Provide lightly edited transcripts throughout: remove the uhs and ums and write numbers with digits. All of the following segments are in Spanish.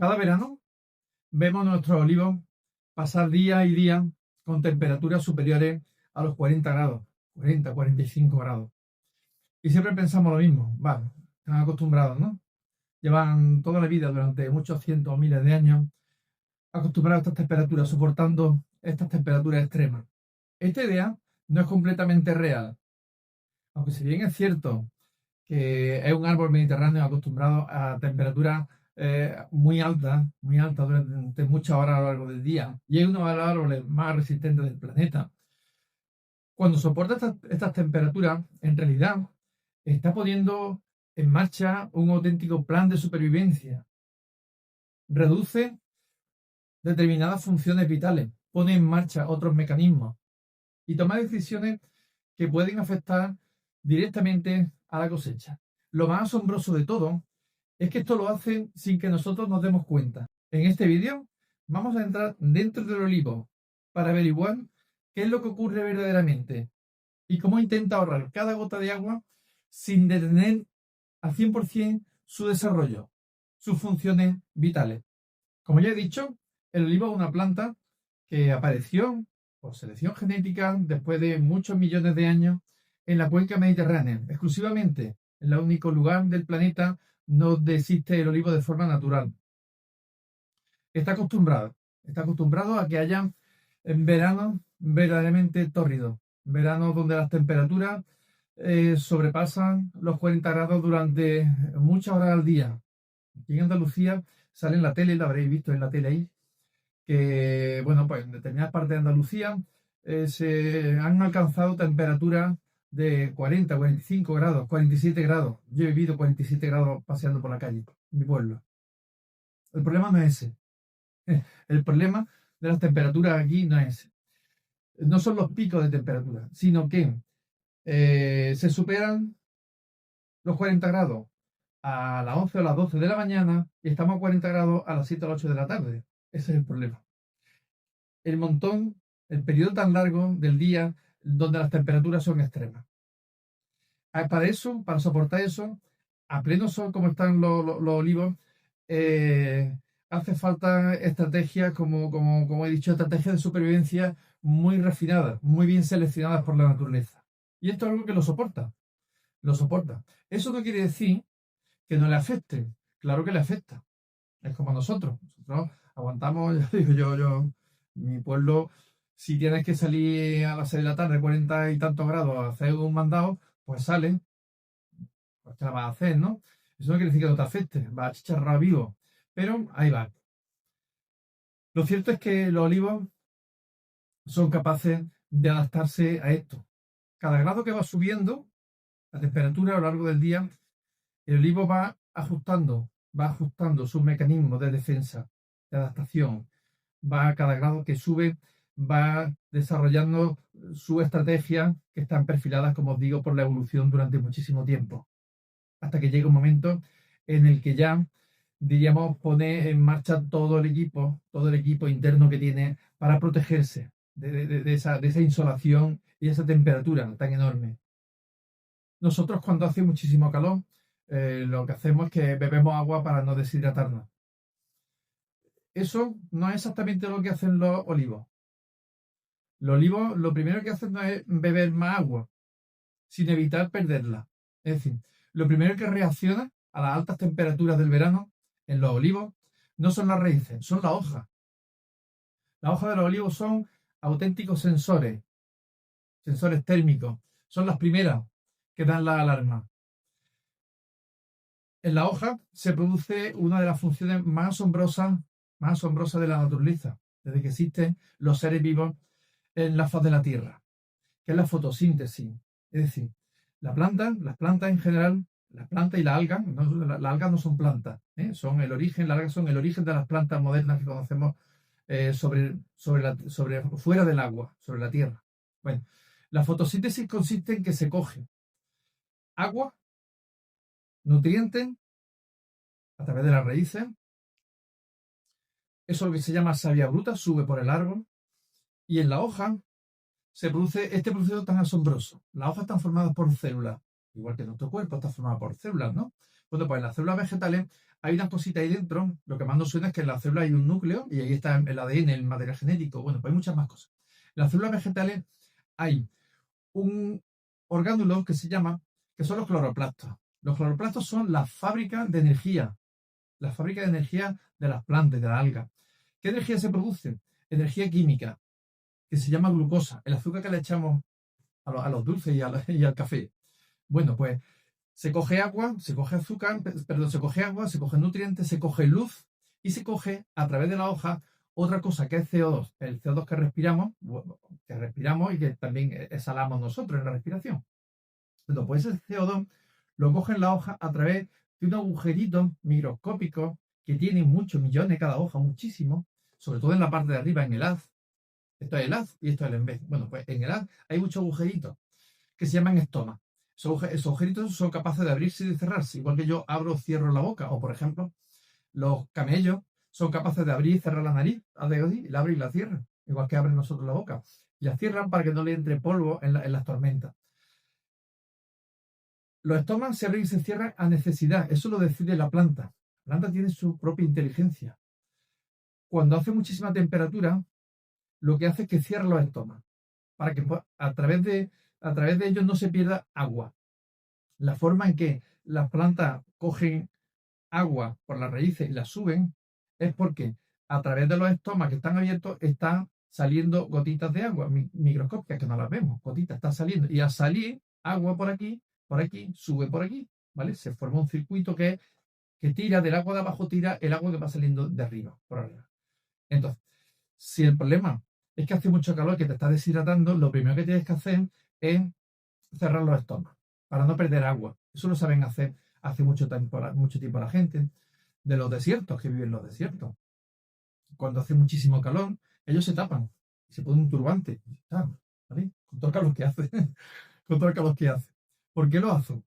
Cada verano vemos nuestros olivos pasar día y día con temperaturas superiores a los 40 grados, 40, 45 grados. Y siempre pensamos lo mismo, vale, están acostumbrados, ¿no? Llevan toda la vida, durante muchos cientos o miles de años, acostumbrados a estas temperaturas, soportando estas temperaturas extremas. Esta idea no es completamente real, aunque si bien es cierto que es un árbol mediterráneo acostumbrado a temperaturas muy altas durante muchas horas a lo largo del día, y es uno de los árboles más resistentes del planeta. Cuando soporta estas temperaturas, en realidad está poniendo en marcha un auténtico plan de supervivencia. Reduce determinadas funciones vitales, pone en marcha otros mecanismos y toma decisiones que pueden afectar directamente a la cosecha. Lo más asombroso de todo es que esto lo hacen sin que nosotros nos demos cuenta. En este vídeo vamos a entrar dentro del olivo para averiguar qué es lo que ocurre verdaderamente y cómo intenta ahorrar cada gota de agua sin detener al 100% su desarrollo, sus funciones vitales. Como ya he dicho, el olivo es una planta que apareció por selección genética después de muchos millones de años en la cuenca mediterránea, exclusivamente en el único lugar del planeta donde existe el olivo de forma natural. Está acostumbrado a que haya en verano verdaderamente tórridos, veranos donde las temperaturas sobrepasan los 40 grados durante muchas horas al día. Aquí en Andalucía sale en la tele, lo habréis visto en la tele ahí, que, bueno, pues en determinadas partes de Andalucía se han alcanzado temperaturas de 40, 45 grados, 47 grados. Yo he vivido 47 grados paseando por la calle, en mi pueblo. El problema no es ese. El problema de las temperaturas aquí no es ese. No son los picos de temperatura, sino que se superan los 40 grados a las 11 o las 12 de la mañana y estamos a 40 grados a las 7 o las 8 de la tarde. Ese es el problema. El periodo tan largo del día donde las temperaturas son extremas. Para eso, para soportar eso, a pleno sol como están los olivos, hace falta estrategias, como he dicho, estrategias de supervivencia muy refinadas, muy bien seleccionadas por la naturaleza. Y esto es algo que lo soporta. Eso no quiere decir que no le afecte. Claro que le afecta. Es como nosotros. Nosotros aguantamos, ya digo mi pueblo, si tienes que salir a las 6 de la tarde, 40 y tantos grados, a hacer un mandado, pues sales. Pues te la vas a hacer, ¿no? Eso no quiere decir que no te afecte, vas a chicharrar vivo. Pero ahí va. Lo cierto es que los olivos son capaces de adaptarse a esto. Cada grado que va subiendo, la temperatura a lo largo del día, el olivo va ajustando sus mecanismos de defensa, de adaptación. Va a cada grado que sube, va desarrollando sus estrategias que están perfiladas, como os digo, por la evolución durante muchísimo tiempo. Hasta que llega un momento en el que ya, diríamos, pone en marcha todo el equipo interno que tiene para protegerse de esa insolación y esa temperatura tan enorme. Nosotros, cuando hace muchísimo calor, lo que hacemos es que bebemos agua para no deshidratarnos. Eso no es exactamente lo que hacen los olivos. Los olivos lo primero que hacen no es beber más agua, sino evitar perderla. Es decir, lo primero que reacciona a las altas temperaturas del verano en los olivos no son las raíces, son las hojas. Las hojas de los olivos son auténticos sensores térmicos. Son las primeras que dan la alarma. En la hoja se produce una de las funciones más asombrosas de la naturaleza, desde que existen los seres vivos en la faz de la Tierra, que es la fotosíntesis. Es decir, las plantas en general, las plantas y las algas, las algas no son plantas, son el origen, las algas son el origen de las plantas modernas que conocemos fuera del agua, sobre la Tierra. Bueno, la fotosíntesis consiste en que se coge agua, nutrientes, a través de las raíces. Eso es lo que se llama savia bruta, sube por el árbol. Y en la hoja se produce este proceso tan asombroso. Las hojas están formadas por células, igual que nuestro cuerpo está formado por células, ¿no? Bueno, pues en las células vegetales hay una cosita ahí dentro, lo que más nos suena es que en las células hay un núcleo y ahí está el ADN, el material genético, bueno, pues hay muchas más cosas. En las células vegetales hay un orgánulo que son los cloroplastos. Los cloroplastos son la fábrica de energía, de las plantas, de las algas. ¿Qué energía se produce? Energía química, que se llama glucosa, el azúcar que le echamos a los dulces y al café. Bueno, pues se coge agua, se coge azúcar, perdón, se coge agua, se coge nutrientes, se coge luz y se coge a través de la hoja otra cosa que es CO2, el CO2 que respiramos y que también exhalamos nosotros en la respiración. Entonces, pues ese CO2 lo coge en la hoja a través de un agujerito microscópico que tiene muchos millones cada hoja, muchísimo, sobre todo en la parte de arriba, en el haz. Esto es el haz y esto es el envés. Bueno, pues en el haz hay muchos agujeritos que se llaman estomas. Esos agujeritos son capaces de abrirse y de cerrarse, igual que yo abro o cierro la boca. O, por ejemplo, los camellos son capaces de abrir y cerrar la nariz, la abren y la cierran, igual que abren nosotros la boca. Y la cierran para que no le entre polvo en las tormentas. Los estomas se abren y se cierran a necesidad. Eso lo decide la planta. La planta tiene su propia inteligencia. Cuando hace muchísima temperatura, lo que hace es que cierra los estomas para que a través de ellos no se pierda agua. La forma en que las plantas cogen agua por las raíces y la suben es porque a través de los estomas que están abiertos están saliendo gotitas de agua microscópicas que no las vemos, gotitas, está saliendo y al salir agua por aquí, sube por aquí, ¿vale? Se forma un circuito que tira del agua de abajo, tira el agua que va saliendo de arriba, por arriba. Entonces, si el problema es que hace mucho calor, que te está deshidratando, lo primero que tienes que hacer es cerrar los estomas para no perder agua. Eso lo saben hacer hace mucho tiempo la gente de los desiertos, que viven en los desiertos. Cuando hace muchísimo calor, ellos se tapan, se ponen un turbante, ¿vale? Con todo el calor que hace. Con todo el calor que hace. ¿Por qué lo hacen?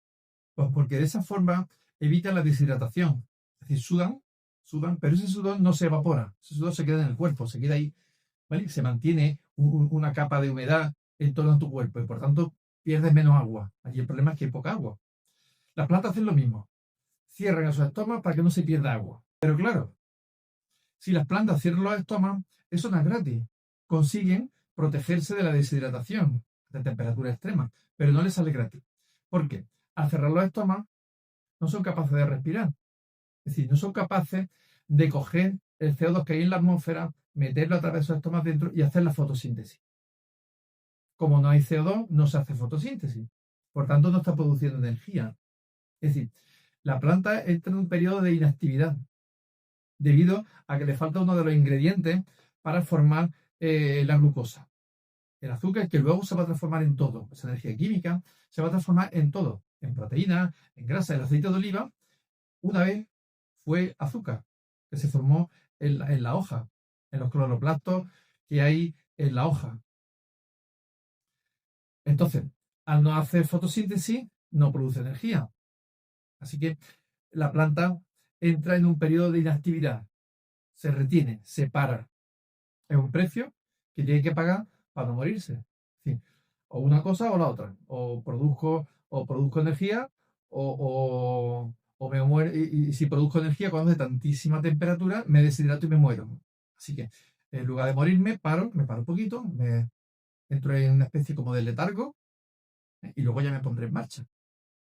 Pues porque de esa forma evitan la deshidratación. Es decir, sudan, pero ese sudor no se evapora. Ese sudor se queda en el cuerpo, se queda ahí, ¿vale? Se mantiene una capa de humedad en todo tu cuerpo y por tanto pierdes menos agua. Allí el problema es que hay poca agua. Las plantas hacen lo mismo. Cierran esos estomas para que no se pierda agua. Pero claro, si las plantas cierran los estomas, eso no es gratis. Consiguen protegerse de la deshidratación, de temperatura extrema, pero no les sale gratis. ¿Por qué? Al cerrar los estomas, no son capaces de respirar. Es decir, no son capaces de coger el CO2 que hay en la atmósfera, meterlo a través de esos estomas dentro y hacer la fotosíntesis. Como no hay CO2, no se hace fotosíntesis. Por tanto, no está produciendo energía. Es decir, la planta entra en un periodo de inactividad debido a que le falta uno de los ingredientes para formar la glucosa. El azúcar, que luego se va a transformar en todo. Esa energía química se va a transformar en todo. En proteínas, en grasa. El aceite de oliva, una vez fue azúcar, que se formó en la hoja, en los cloroplastos que hay en la hoja. Entonces, al no hacer fotosíntesis, no produce energía. Así que la planta entra en un periodo de inactividad, se retiene, se para. Es un precio que tiene que pagar para no morirse. Sí. O una cosa o la otra. O produzco energía o me muero. Y si produzco energía cuando hace tantísima temperatura, me deshidrato y me muero. Así que en lugar de morirme, me paro un poquito, entro en una especie como de letargo y luego ya me pondré en marcha.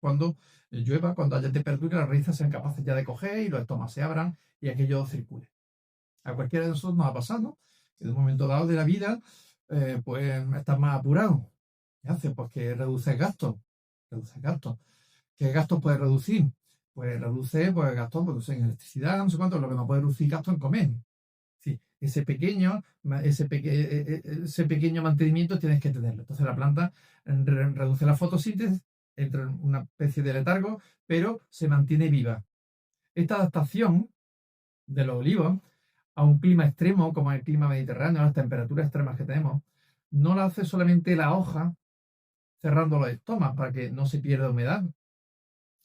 Cuando llueva, cuando haya temperatura, las raíces sean capaces ya de coger y los estomas se abran y aquello circule. A cualquiera de nosotros nos ha pasado que en un momento dado de la vida, pues estás más apurado. ¿Qué hace? Pues que reduces gastos. ¿Qué gastos puedes reducir? Pues reduce gastos pues, en electricidad, no sé cuánto, lo que no puedes reducir gastos en comer. Sí, ese pequeño mantenimiento tienes que tenerlo. Entonces la planta reduce la fotosíntesis, entra en una especie de letargo, pero se mantiene viva. Esta adaptación de los olivos a un clima extremo como el clima mediterráneo, las temperaturas extremas que tenemos, no la hace solamente la hoja cerrando los estomas para que no se pierda humedad,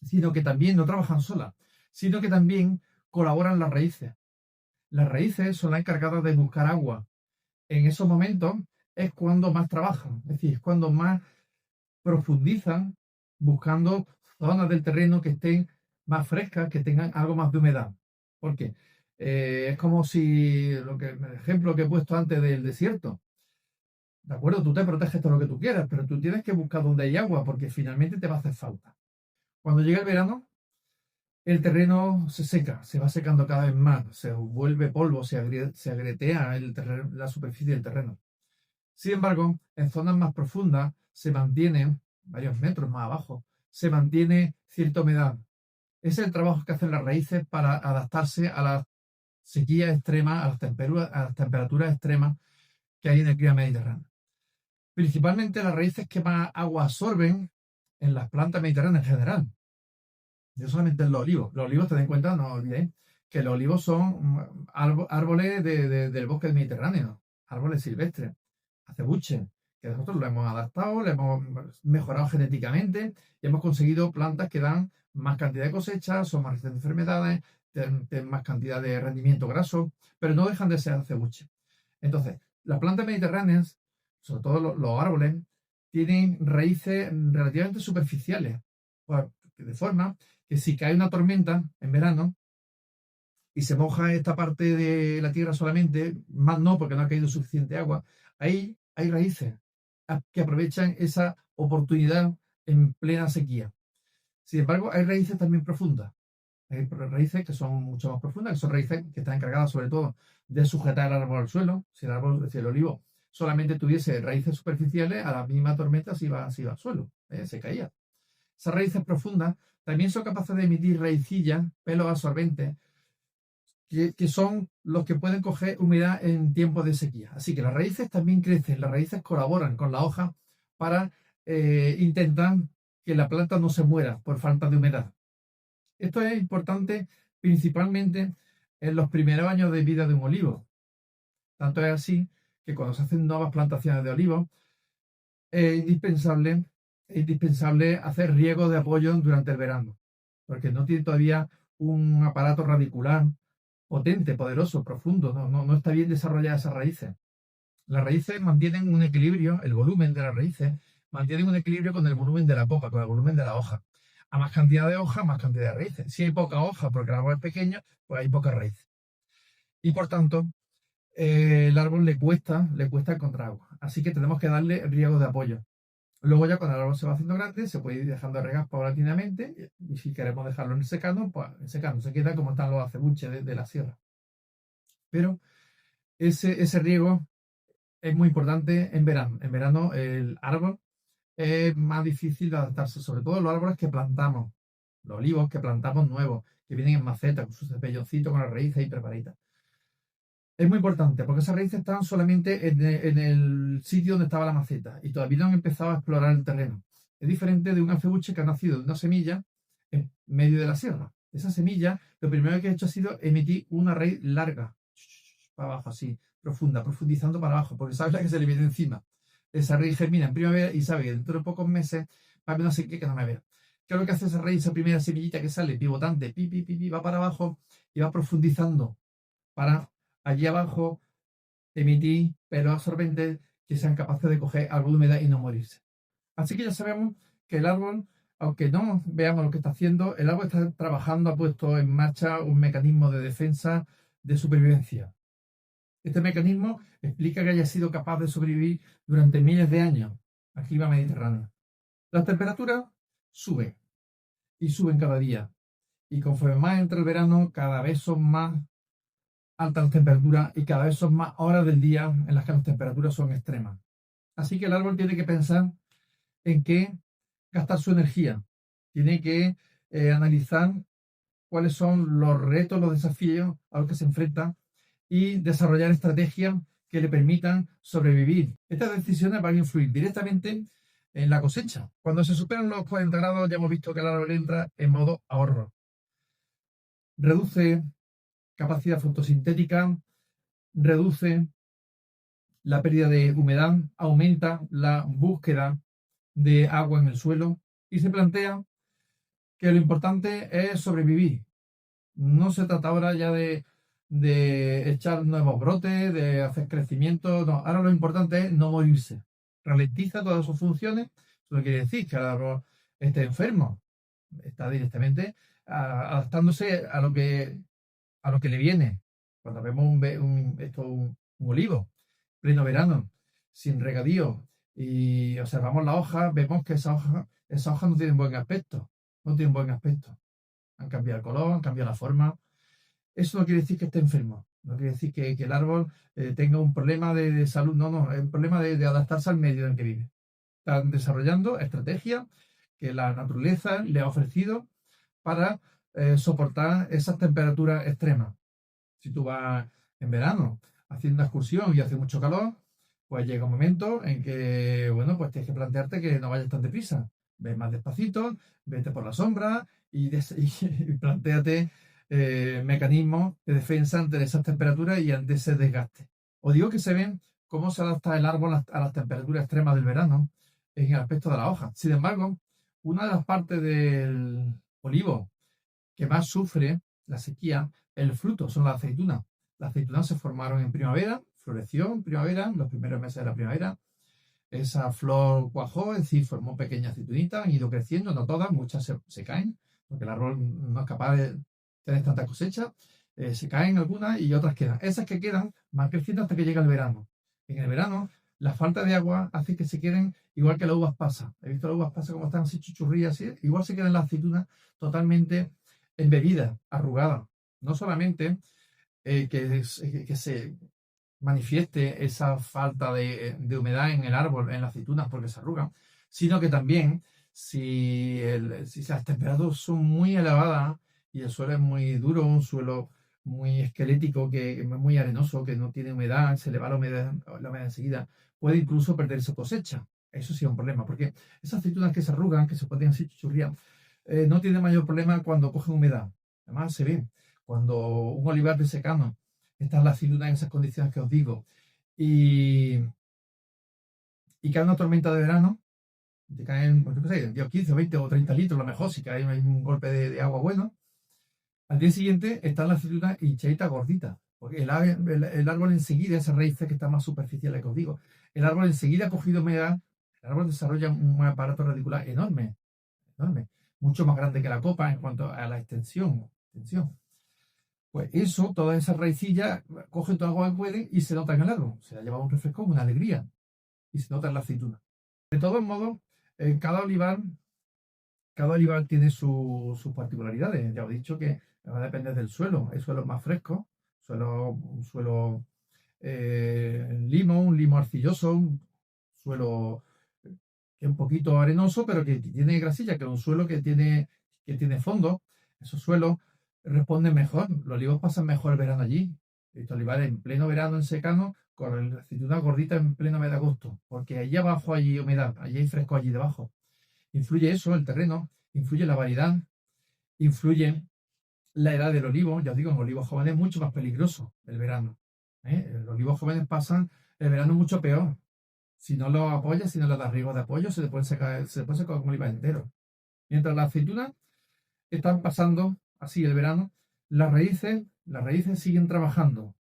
sino que también no trabajan solas, sino que también colaboran las raíces. Las raíces son las encargadas de buscar agua. En esos momentos es cuando más trabajan, es decir, es cuando más profundizan buscando zonas del terreno que estén, más frescas, que tengan algo más de humedad. ¿Por qué? Es como si, el ejemplo que he puesto antes del desierto. De acuerdo, tú te proteges todo lo que tú quieras, pero tú tienes que buscar donde hay agua, porque finalmente te va a hacer falta. Cuando llega el verano, el terreno se seca, se va secando cada vez más, se vuelve polvo, se agrietea la superficie del terreno. Sin embargo, en zonas más profundas se mantiene, varios metros más abajo, se mantiene cierta humedad. Ese es el trabajo que hacen las raíces para adaptarse a las sequías extremas, a las temperaturas extremas que hay en el clima mediterráneo. Principalmente las raíces que más agua absorben en las plantas mediterráneas en general. No solamente en los olivos. Los olivos, ten en cuenta, no olvidéis, que los olivos son árboles del bosque del Mediterráneo, árboles silvestres, acebuches, que nosotros lo hemos adaptado, lo hemos mejorado genéticamente y hemos conseguido plantas que dan más cantidad de cosechas, son más resistentes a enfermedades, tienen más cantidad de rendimiento graso, pero no dejan de ser acebuches. Entonces, las plantas mediterráneas, sobre todo los árboles, tienen raíces relativamente superficiales, pues, de forma que si cae una tormenta en verano y se moja esta parte de la tierra solamente, más no porque no ha caído suficiente agua, ahí hay raíces que aprovechan esa oportunidad en plena sequía. Sin embargo, hay raíces también profundas. Hay raíces que son mucho más profundas, que son raíces que están encargadas sobre todo de sujetar el árbol al suelo. Si el olivo solamente tuviese raíces superficiales, a la mínima tormenta se iba al suelo, se caía. Esas raíces profundas también son capaces de emitir raicillas, pelos absorbentes, que son los que pueden coger humedad en tiempos de sequía. Así que las raíces también crecen, las raíces colaboran con la hoja para intentar que la planta no se muera por falta de humedad. Esto es importante principalmente en los primeros años de vida de un olivo. Tanto es así que cuando se hacen nuevas plantaciones de olivos, es indispensable hacer riego de apoyo durante el verano, porque no tiene todavía un aparato radicular potente, poderoso, profundo, no está bien desarrolladas esas raíces. Las raíces mantienen un equilibrio, el volumen de las raíces mantienen un equilibrio con el volumen de la copa, con el volumen de la hoja. A más cantidad de hoja, más cantidad de raíces. Si hay poca hoja porque el árbol es pequeño, pues hay poca raíz. Y por tanto, el árbol le cuesta encontrar agua. Así que tenemos que darle riego de apoyo. Luego ya cuando el árbol se va haciendo grande, se puede ir dejando de regar paulatinamente y si queremos dejarlo en el secano, pues en secano. Se queda como están los acebuches de la sierra. Pero ese riego es muy importante en verano. En verano el árbol es más difícil de adaptarse, sobre todo los árboles que plantamos, los olivos que plantamos nuevos, que vienen en maceta, con su cepelloncito, con las raíces ahí preparaditas. Es muy importante porque esas raíces están solamente en el sitio donde estaba la maceta y todavía no han empezado a explorar el terreno. Es diferente de un acebuche que ha nacido de una semilla en medio de la sierra. Esa semilla, lo primero que ha hecho ha sido emitir una raíz larga, para abajo así, profunda, profundizando para abajo, porque sabe la que se le viene encima. Esa raíz germina en primavera y sabe que dentro de pocos meses va a haber una sequía que no me vea. ¿Qué es lo que hace esa raíz, esa primera semillita que sale pivotante, va para abajo y va profundizando para allí abajo emitir pelos absorbentes que sean capaces de coger algo de humedad y no morirse? Así que ya sabemos que el árbol, aunque no veamos lo que está haciendo, el árbol está trabajando, ha puesto en marcha un mecanismo de defensa, de supervivencia. Este mecanismo explica que haya sido capaz de sobrevivir durante miles de años al clima mediterráneo. Las temperaturas suben y suben cada día. Y conforme más entra el verano, cada vez son más altas las temperaturas y cada vez son más horas del día en las que las temperaturas son extremas. Así que el árbol tiene que pensar en qué gastar su energía. Tiene que analizar cuáles son los retos, los desafíos a los que se enfrenta y desarrollar estrategias que le permitan sobrevivir. Estas decisiones van a influir directamente en la cosecha. Cuando se superan los 40 grados ya hemos visto que el árbol entra en modo ahorro. Reduce capacidad fotosintética, reduce la pérdida de humedad, aumenta la búsqueda de agua en el suelo y se plantea que lo importante es sobrevivir. No se trata ahora ya de echar nuevos brotes, de hacer crecimiento, no, ahora lo importante es no morirse. Ralentiza todas sus funciones, eso no quiere decir que el árbol esté enfermo, está directamente adaptándose a lo que le viene. Cuando vemos un olivo, pleno verano, sin regadío, y observamos la hoja, vemos que esas hojas no tienen buen aspecto, no tienen buen aspecto. Han cambiado el color, han cambiado la forma. Eso no quiere decir que esté enfermo, no quiere decir que el árbol tenga un problema de salud, no, es un problema de adaptarse al medio en el que vive. Están desarrollando estrategias que la naturaleza le ha ofrecido para soportar esas temperaturas extremas. Si tú vas en verano haciendo una excursión y hace mucho calor, pues llega un momento en que, bueno, pues tienes que plantearte que no vayas tan deprisa. Ve más despacito, vete por la sombra y planteate mecanismos de defensa ante esas temperaturas y ante ese desgaste. Os digo que se ven cómo se adapta el árbol a las temperaturas extremas del verano en el aspecto de la hoja. Sin embargo, una de las partes del olivo que más sufre la sequía, el fruto, son las aceitunas. Las aceitunas se formaron en primavera, floreció en primavera, en los primeros meses de la primavera. Esa flor cuajó, es decir, formó pequeñas aceitunitas, han ido creciendo, no todas, muchas se caen, porque el árbol no es capaz de tener tanta cosecha. Se caen algunas y otras quedan. Esas que quedan van creciendo hasta que llega el verano. En el verano, la falta de agua hace que se queden igual que las uvas pasas. He visto las uvas pasas como están así chuchurrías, así. Igual se quedan las aceitunas totalmente embebidas, arrugadas. No solamente que se manifieste esa falta de humedad en el árbol, en las aceitunas, porque se arrugan, sino que también si las temperaturas son muy elevadas y el suelo es muy duro, un suelo muy esquelético, que es muy arenoso, que no tiene humedad, se le va la humedad enseguida, puede incluso perder su cosecha. Eso sí es un problema, porque esas aceitunas que se arrugan, que se pueden así chuchurriar, no tienen mayor problema cuando cogen humedad. Además se ve, cuando un olivar de secano está en la aceituna en esas condiciones que os digo, y cae una tormenta de verano, te caen, pues, yo qué sé, 10, 15, 20 o 30 litros, lo mejor, si cae un golpe de agua bueno, al día siguiente está la aceituna hinchadita gordita, porque el árbol enseguida, esas raíces que están más superficiales que os digo, el árbol enseguida ha cogido humedad, el árbol desarrolla un aparato radicular enorme, enorme, mucho más grande que la copa en cuanto a la extensión. Pues eso, todas esas raicillas cogen todo el agua que pueden y se nota en el árbol. Se ha llevado un refresco, una alegría. Y se nota en la aceituna. De todos modos, en cada olivar tiene sus particularidades. Ya os he dicho que va a depender del suelo. Hay suelos más frescos, un suelo limo, un limo arcilloso, un suelo que es un poquito arenoso, pero que tiene grasilla, que es un suelo que tiene fondo. Esos suelos responden mejor. Los olivos pasan mejor el verano allí. He visto olivares en pleno verano en secano, con la aceituna gordita en pleno mes de agosto, porque allí abajo hay humedad, allí hay fresco allí debajo. Influye eso, el terreno, influye la variedad, influye la edad del olivo. Ya os digo, en olivos jóvenes es mucho más peligroso el verano. Los olivos jóvenes pasan el verano mucho peor. Si no lo apoyas, si no le das riego de apoyo, se te puede secar un olivar entero. Mientras las aceitunas están pasando así el verano, las raíces siguen trabajando.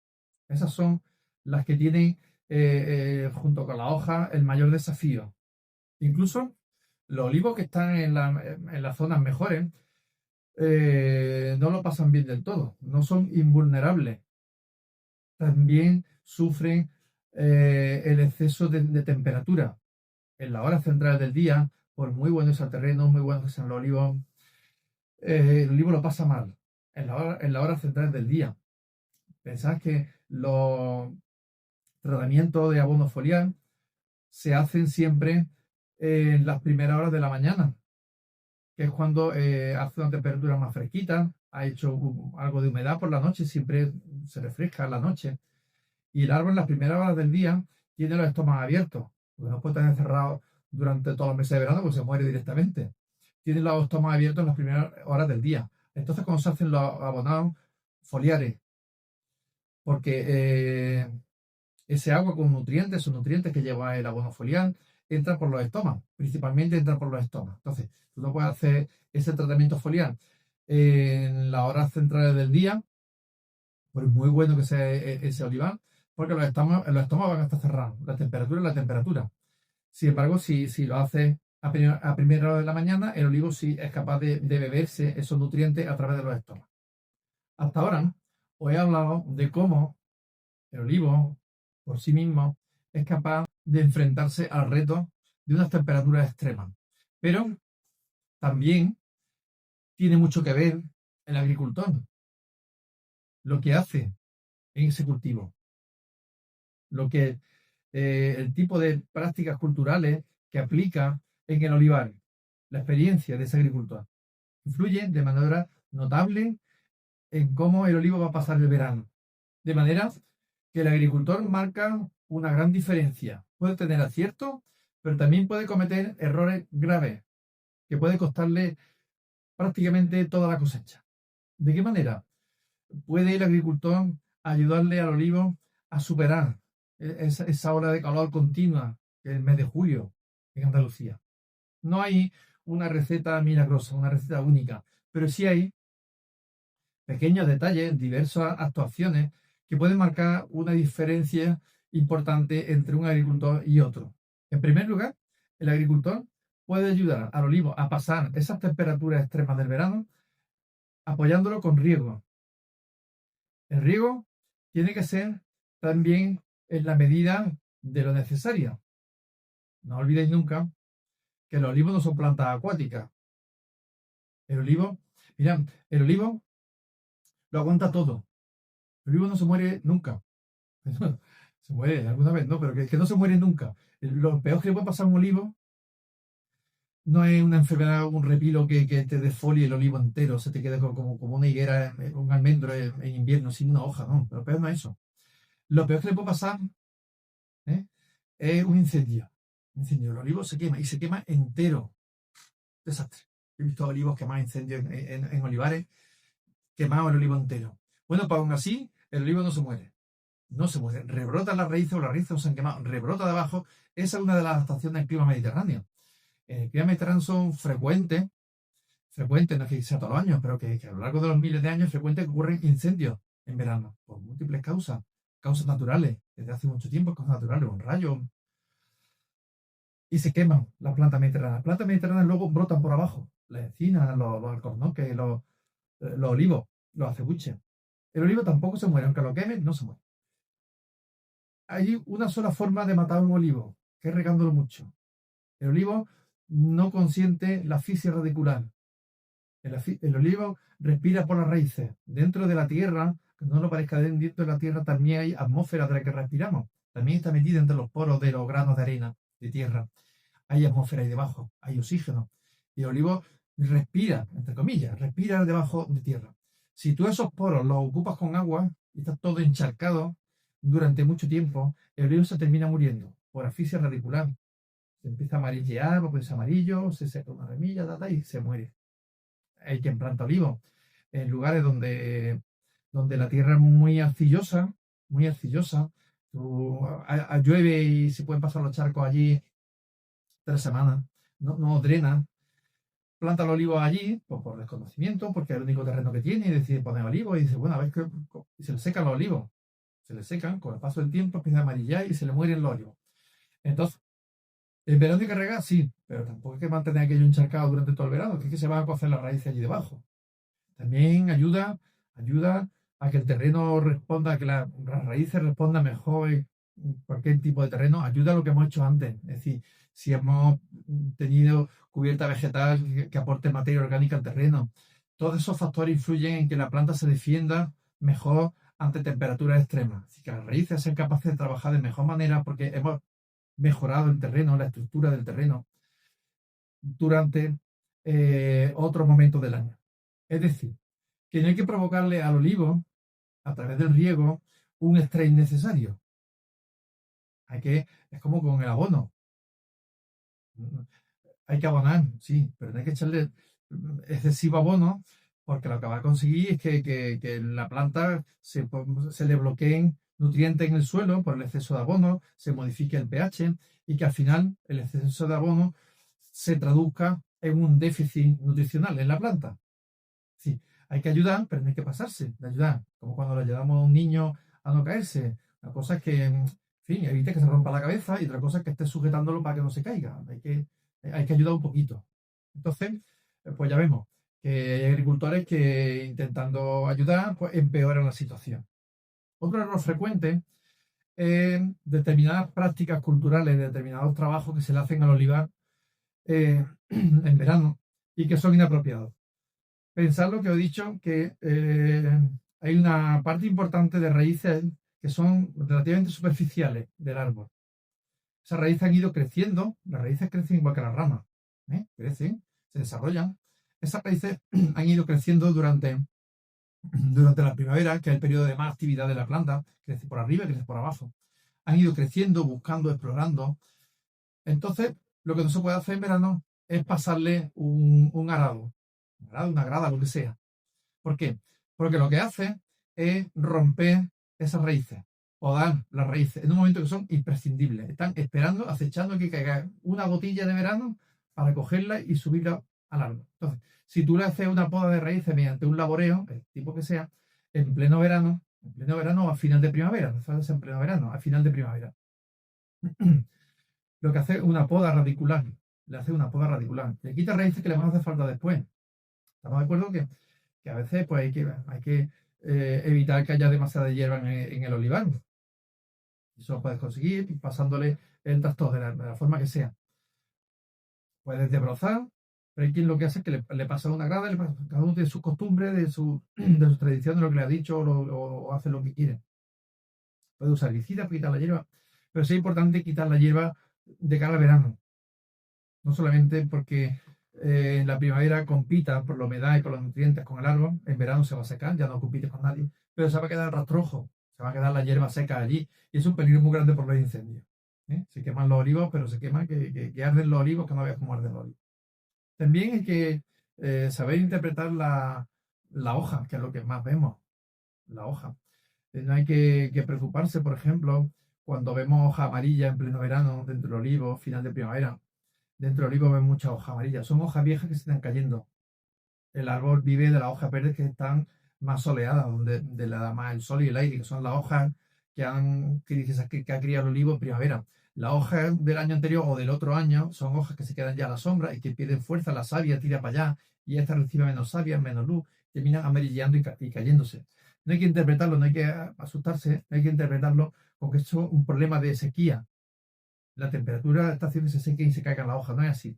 Esas son las que tienen, junto con la hoja, el mayor desafío. Incluso los olivos que están en las zonas mejores no lo pasan bien del todo, no son invulnerables. También sufren el exceso de temperatura. En la hora central del día, por muy bueno sea el terreno, muy buenos que sean los olivos, el olivo lo pasa mal en la hora central del día. Pensad que los tratamientos de abono foliar se hacen siempre en las primeras horas de la mañana, que es cuando hace una temperatura más fresquita, ha hecho algo de humedad por la noche, siempre se refresca en la noche. Y el árbol en las primeras horas del día tiene los estómagos abiertos, porque no puede estar encerrado durante todos los meses de verano porque se muere directamente. Tiene los estómagos abiertos en las primeras horas del día. Entonces, cuando se hacen los abonados foliares, porque ese agua con nutrientes, esos nutrientes que lleva el abono foliar, entran por los estomas, principalmente entran por los estomas. Entonces, tú no puedes hacer ese tratamiento foliar en las horas centrales del día, por muy bueno que sea ese olivar, porque los estómagas van a estar cerrados. La temperatura es la temperatura. Sin embargo, si lo haces a primera hora de la mañana, el olivo sí es capaz de beberse esos nutrientes a través de los estómagos. Hasta ahora os he hablado de cómo el olivo por sí mismo es capaz de enfrentarse al reto de unas temperaturas extremas. Pero también tiene mucho que ver el agricultor, lo que hace en ese cultivo, lo que el tipo de prácticas culturales que aplica en el olivar, la experiencia de ese agricultor, influye de manera notable en cómo el olivo va a pasar el verano. De manera que el agricultor marca una gran diferencia. Puede tener aciertos, pero también puede cometer errores graves, que puede costarle prácticamente toda la cosecha. ¿De qué manera puede el agricultor ayudarle al olivo a superar esa ola de calor continua que es el mes de julio en Andalucía? No hay una receta milagrosa, una receta única, pero sí hay pequeños detalles, diversas actuaciones que pueden marcar una diferencia importante entre un agricultor y otro. En primer lugar, el agricultor puede ayudar al olivo a pasar esas temperaturas extremas del verano apoyándolo con riego. El riego tiene que ser también en la medida de lo necesario. No olvidéis nunca que los olivos no son plantas acuáticas. El olivo, mirad, el olivo lo aguanta todo. El olivo no se muere nunca. Se muere alguna vez, no, pero que no se muere nunca. Lo peor que le puede pasar a un olivo no es una enfermedad, un repilo que te desfolie el olivo entero, se te quede como una higuera, un almendro en invierno sin una hoja, no. Pero lo peor no es eso. Lo peor que le puede pasar, ¿eh?, es un incendio. Un incendio. El olivo se quema y se quema entero. Desastre. He visto olivos quemar incendios en olivares, quemado el olivo entero. Bueno, pues aún así, el olivo no se muere. No se muere. Rebrota las raíces o las raíces no se han quemado. Rebrota de abajo. Esa es una de las adaptaciones del clima mediterráneo. En el clima mediterráneo son frecuentes, no es que sea todos los años, pero que a lo largo de los miles de años es frecuente que ocurren incendios en verano, por múltiples causas, causas naturales, desde hace mucho tiempo, causas naturales, un rayo, y se queman las plantas mediterráneas. Las plantas mediterráneas luego brotan por abajo, las encinas, los alcornoques, los olivos, los acebuches. El olivo tampoco se muere, aunque lo quemen, no se muere. Hay una sola forma de matar un olivo, que es regándolo mucho. El olivo no consiente la asfixia radicular. El olivo respira por las raíces. Dentro de la tierra, que no lo parezca, dentro de la tierra también hay atmósfera de la que respiramos. También está metida entre los poros de los granos de arena, de tierra. Hay atmósfera ahí debajo, hay oxígeno. Y el olivo respira, entre comillas, respira debajo de tierra. Si tú esos poros los ocupas con agua y está todo encharcado durante mucho tiempo, el olivo se termina muriendo por asfixia radicular. Se empieza a amarillear, porque es amarillo, se seca una remilla, y se muere. Hay quien planta olivos en lugares donde la tierra es muy arcillosa, llueve y se pueden pasar los charcos allí 3 semanas, no drena. Planta los olivos allí por desconocimiento, porque es el único terreno que tiene, y decide poner olivos y dice, bueno, a ver qué. Y se le secan los olivos. Se le secan, con el paso del tiempo empieza a amarillar y se le mueren los olivos. Entonces, ¿en verano hay que regar? Sí, pero tampoco hay que mantener aquello encharcado durante todo el verano, que es que se van a cocer las raíces allí debajo. También ayuda a que el terreno responda, a que las raíces respondan mejor en cualquier tipo de terreno. Ayuda a lo que hemos hecho antes. Es decir, si hemos tenido cubierta vegetal que aporte materia orgánica al terreno. Todos esos factores influyen en que la planta se defienda mejor ante temperaturas extremas. Así que las raíces sean capaces de trabajar de mejor manera porque hemos mejorado el terreno, la estructura del terreno durante otros momentos del año. Es decir, que no hay que provocarle al olivo, a través del riego, un estrés innecesario. Es como con el abono. Hay que abonar, sí, pero no hay que echarle excesivo abono, porque lo que va a conseguir es que en la planta se le bloqueen nutrientes en el suelo por el exceso de abono, se modifique el pH y que al final el exceso de abono se traduzca en un déficit nutricional en la planta. Sí, hay que ayudar, pero no hay que pasarse de ayudar, como cuando le ayudamos a un niño a no caerse. Una cosa es que, en fin, evite que se rompa la cabeza y otra cosa es que esté sujetándolo para que no se caiga. Hay que Hay que ayudar un poquito. Entonces, pues ya vemos que hay agricultores que intentando ayudar, pues empeoran la situación. Otro error frecuente es determinadas prácticas culturales, determinados trabajos que se le hacen al olivar en verano y que son inapropiados. Pensad lo que os he dicho, que hay una parte importante de raíces que son relativamente superficiales del árbol. Esas raíces han ido creciendo, las raíces crecen igual que las ramas, crecen, se desarrollan. Esas raíces han ido creciendo durante la primavera, que es el periodo de más actividad de la planta, crece por arriba, crece por abajo. Han ido creciendo, buscando, explorando. Entonces, lo que no se puede hacer en verano es pasarle un arado, una grada, lo que sea. ¿Por qué? Porque lo que hace es romper esas raíces, podar las raíces en un momento que son imprescindibles. Están esperando, acechando que caiga una gotilla de verano para cogerla y subirla al árbol. Entonces, si tú le haces una poda de raíces mediante un laboreo, el tipo que sea, en pleno verano o a final de primavera, no sabes en pleno verano, a final de primavera, lo que hace es una poda radicular, le hace una poda radicular, le quita raíces que le van a hacer falta después. ¿Estamos de acuerdo que a veces pues hay que evitar que haya demasiada hierba en el olivar? Eso lo puedes conseguir pasándole el tractor de la forma que sea. Puedes desbrozar, pero hay quien lo que hace es que le pasa una grada, cada uno tiene sus costumbres, de su tradición, de lo que le ha dicho o hace lo que quiere. Puede usar herbicida para quitar la hierba, pero sí es importante quitar la hierba de cara al verano. No solamente porque en la primavera compita por la humedad y por los nutrientes con el árbol, en verano se va a secar, ya no compite con nadie, pero se va a quedar rastrojo, se va a quedar la hierba seca allí y es un peligro muy grande por los incendios. Se queman los olivos, pero se queman que arden los olivos, que no veas cómo arden los olivos. También hay que saber interpretar la hoja, que es lo que más vemos, la hoja. No hay que preocuparse, por ejemplo, cuando vemos hoja amarilla en pleno verano, dentro del olivo, final de primavera. Dentro del olivo ven muchas hojas amarillas. Son hojas viejas que se están cayendo. El árbol vive de las hojas verdes que están más soleadas, donde le da más el sol y el aire, que son las hojas que ha criado el olivo en primavera. Las hojas del año anterior o del otro año son hojas que se quedan ya a la sombra y que pierden fuerza, la savia tira para allá y esta recibe menos savia, menos luz, terminan amarillando y cayéndose. No hay que interpretarlo, no hay que asustarse, no hay que interpretarlo porque esto es un problema de sequía. La temperatura está haciendo que se seque y se caigan las hojas, no es así.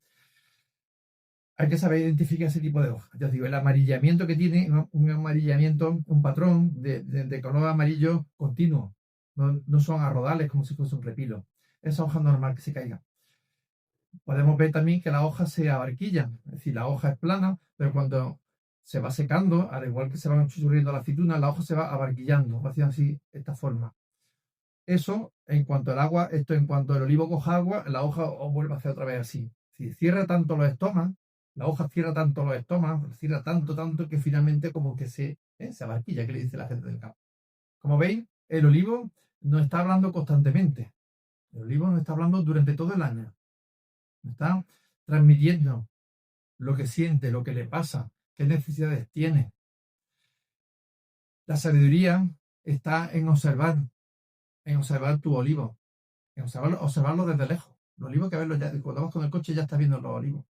Hay que saber identificar ese tipo de hojas. Ya os digo, el amarillamiento que tiene, un amarillamiento, un patrón de color amarillo continuo. No son arrodales como si fuese un repilo. Esa hoja normal que se caiga. Podemos ver también que las hojas se abarquillan. Es decir, la hoja es plana, pero cuando se va secando, al igual que se van chuchurriendo las aceitunas, la hoja se va abarquillando, va haciendo así, esta forma. Eso, en cuanto al agua, esto en cuanto el olivo coja agua, la hoja os vuelve a hacer otra vez así. Si cierra tanto los estomas, la hoja cierra tanto los estomas, cierra tanto que finalmente como que se abarquilla, que le dice la gente del campo. Como veis, el olivo no está hablando constantemente. El olivo nos está hablando durante todo el año. Nos está transmitiendo lo que siente, lo que le pasa, qué necesidades tiene. La sabiduría está en observar tu olivo, en observarlo desde lejos. Los olivos hay que verlos ya, cuando vas con el coche ya estás viendo los olivos.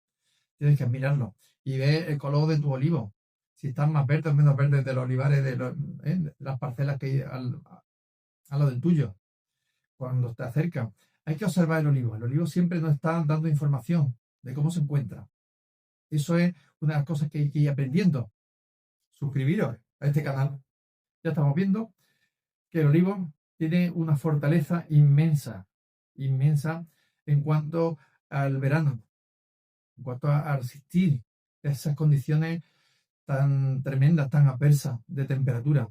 Tienes que mirarlos y ver el color de tu olivo. Si están más verdes o menos verdes de los olivares, de las parcelas que hay a lo del tuyo. Cuando te acercas, hay que observar el olivo. El olivo siempre nos está dando información de cómo se encuentra. Eso es una de las cosas que hay que ir aprendiendo. Suscribiros a este canal. Ya estamos viendo que el olivo tiene una fortaleza inmensa en cuanto al verano, en cuanto a resistir esas condiciones tan tremendas, tan adversas de temperatura.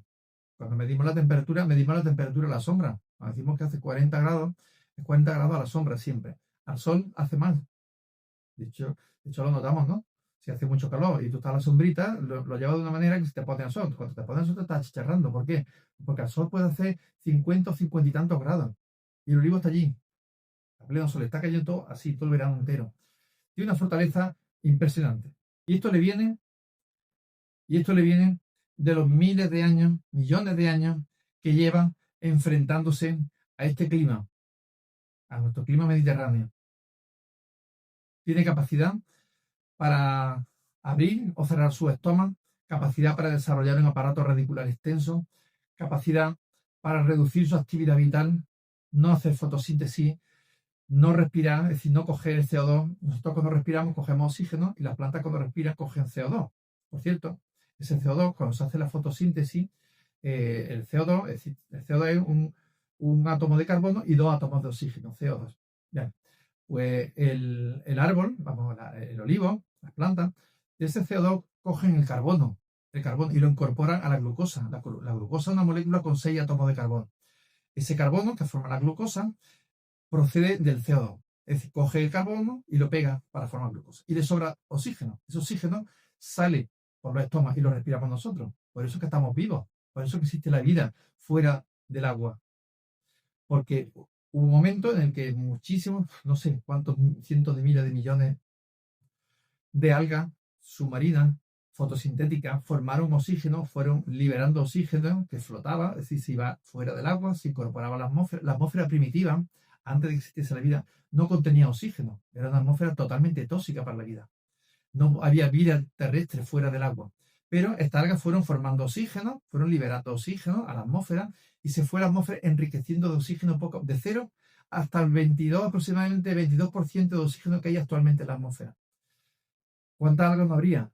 Cuando medimos la temperatura a la sombra. Cuando decimos que hace 40 grados, es 40 grados a la sombra siempre. Al sol hace más. De hecho lo notamos, ¿no? Si hace mucho calor y tú estás a la sombrita, lo llevas de una manera que se te pone al sol. Cuando te pones al sol te estás chicharrando. ¿Por qué? Porque al sol puede hacer 50 o 50 y tantos grados. Y el olivo está allí. A pleno sol. Está cayendo todo así, todo el verano entero. Tiene una fortaleza impresionante. Y esto le viene de los miles de años, millones de años que llevan enfrentándose a este clima, a nuestro clima mediterráneo. Tiene capacidad para abrir o cerrar su estómago, capacidad para desarrollar un aparato radicular extenso, capacidad para reducir su actividad vital, no hacer fotosíntesis, no respirar, es decir, no coger el CO2. Nosotros cuando respiramos cogemos oxígeno y las plantas cuando respiran cogen CO2. Por cierto, ese CO2, cuando se hace la fotosíntesis, el CO2, es decir, el CO2 es un átomo de carbono y dos átomos de oxígeno, CO2. Bien, pues el árbol, vamos, el olivo, las plantas, de ese CO2 cogen el carbono y lo incorporan a la glucosa. La glucosa es una molécula con 6 átomos de carbono. Ese carbono que forma la glucosa procede del CO2. Es decir, coge el carbono y lo pega para formar glucosa. Y le sobra oxígeno. Ese oxígeno sale por los estómagos y lo respiramos nosotros. Por eso es que estamos vivos. Por eso que existe la vida fuera del agua. Porque hubo un momento en el que muchísimos, no sé cuántos cientos de miles de millones de algas submarinas fotosintéticas formaron oxígeno, fueron liberando oxígeno que flotaba, es decir, se iba fuera del agua, se incorporaba a la atmósfera. La atmósfera primitiva, antes de que existiese la vida, no contenía oxígeno, era una atmósfera totalmente tóxica para la vida. No había vida terrestre fuera del agua. Pero estas algas fueron formando oxígeno, fueron liberando oxígeno a la atmósfera y se fue la atmósfera enriqueciendo de oxígeno poco, de 0 hasta el 22, aproximadamente 22% de oxígeno que hay actualmente en la atmósfera. ¿Cuántas algas no habría?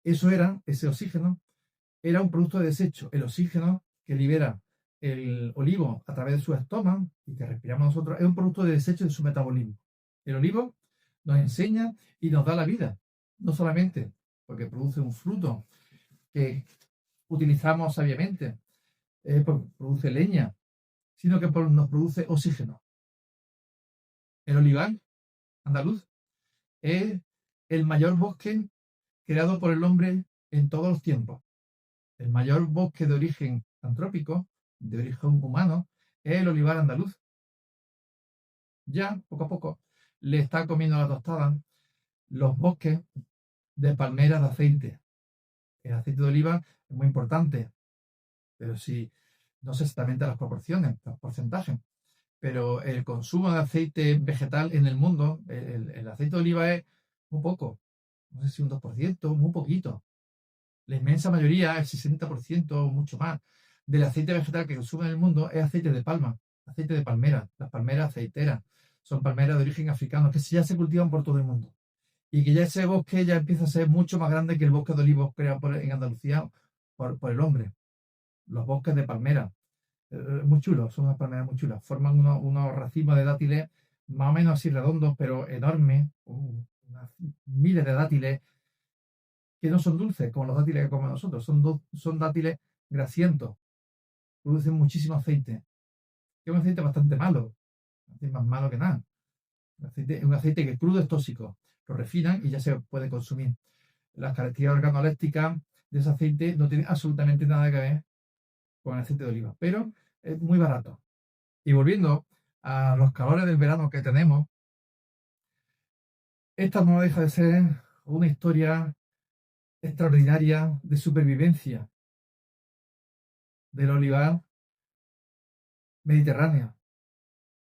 Ese oxígeno era un producto de desecho. El oxígeno que libera el olivo a través de su estómago y que respiramos nosotros es un producto de desecho de su metabolismo. El olivo nos enseña y nos da la vida, no solamente porque produce un fruto que utilizamos sabiamente, produce leña, sino que nos produce oxígeno. El olivar andaluz es el mayor bosque creado por el hombre en todos los tiempos. El mayor bosque de origen antrópico, de origen humano, es el olivar andaluz. Ya, poco a poco, le está comiendo la tostada los bosques de palmeras de aceite. El aceite de oliva es muy importante, pero si no sé exactamente las proporciones, los porcentajes, pero el consumo de aceite vegetal en el mundo, el aceite de oliva es muy poco, no sé si un 2%, muy poquito. La inmensa mayoría, el 60% o mucho más, del aceite vegetal que consume en el mundo es aceite de palma, aceite de palmera. Las palmeras aceiteras son palmeras de origen africano que ya se cultivan por todo el mundo. Y que ya ese bosque ya empieza a ser mucho más grande que el bosque de olivos creado en Andalucía por el hombre. Los bosques de palmera, muy chulos, son unas palmeras muy chulas. Forman unos racimos de dátiles más o menos así redondos, pero enormes, miles de dátiles que no son dulces como los dátiles que comemos nosotros, son dátiles grasientos, producen muchísimo aceite. Es un aceite bastante malo, es más malo que nada. Un aceite que crudo es tóxico, lo refinan y ya se puede consumir. Las características organolépticas de ese aceite no tienen absolutamente nada que ver con el aceite de oliva, pero es muy barato. Y volviendo a los calores del verano que tenemos, esta no deja de ser una historia extraordinaria de supervivencia del olivar mediterráneo,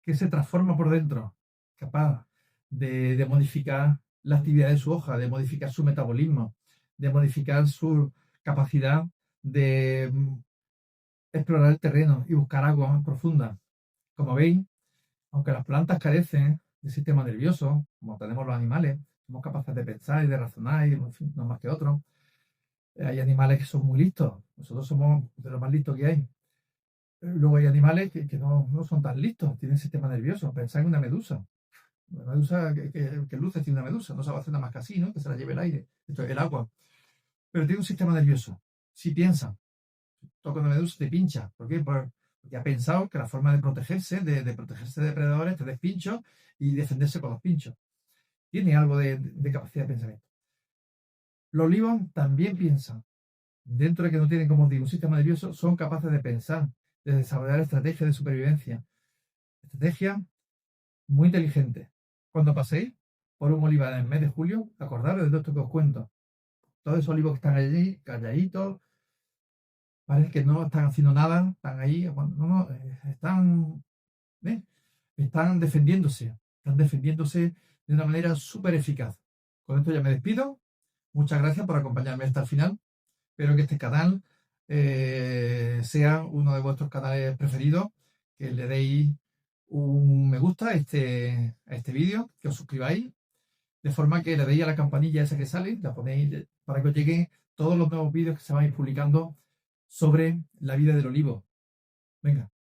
que se transforma por dentro, capaz de modificar la actividad de su hoja, de modificar su metabolismo, de modificar su capacidad de explorar el terreno y buscar agua más profunda. Como veis, aunque las plantas carecen de sistema nervioso, como tenemos los animales, somos capaces de pensar y de razonar, y en fin, no más que otros. Hay animales que son muy listos, nosotros somos de los más listos que hay. Luego hay animales que no son tan listos, tienen sistema nervioso. Pensad en una medusa. Una medusa que luce tiene una medusa, no se va a hacer nada más que así, ¿no? Que se la lleve el aire, esto es el agua. Pero tiene un sistema nervioso. Si piensa, toca una medusa, te pincha. ¿Por qué? Porque ha pensado que la forma de protegerse, de protegerse de depredadores, es de pinchos y defenderse con los pinchos. Tiene algo de capacidad de pensamiento. Los olivos también piensan. Dentro de que no tienen, como digo, un sistema nervioso, son capaces de pensar, de desarrollar estrategias de supervivencia. Estrategias muy inteligentes. Cuando paséis por un olivar en el mes de julio, acordaros de todo esto que os cuento. Todos esos olivos que están allí, calladitos, parece que no están haciendo nada, están ahí, están defendiéndose de una manera súper eficaz. Con esto ya me despido. Muchas gracias por acompañarme hasta el final. Espero que este canal sea uno de vuestros canales preferidos, que le deis un me gusta a este vídeo, que os suscribáis, de forma que le deis a la campanilla esa que sale, la ponéis para que os lleguen todos los nuevos vídeos que se van a ir publicando sobre la vida del olivo. Venga,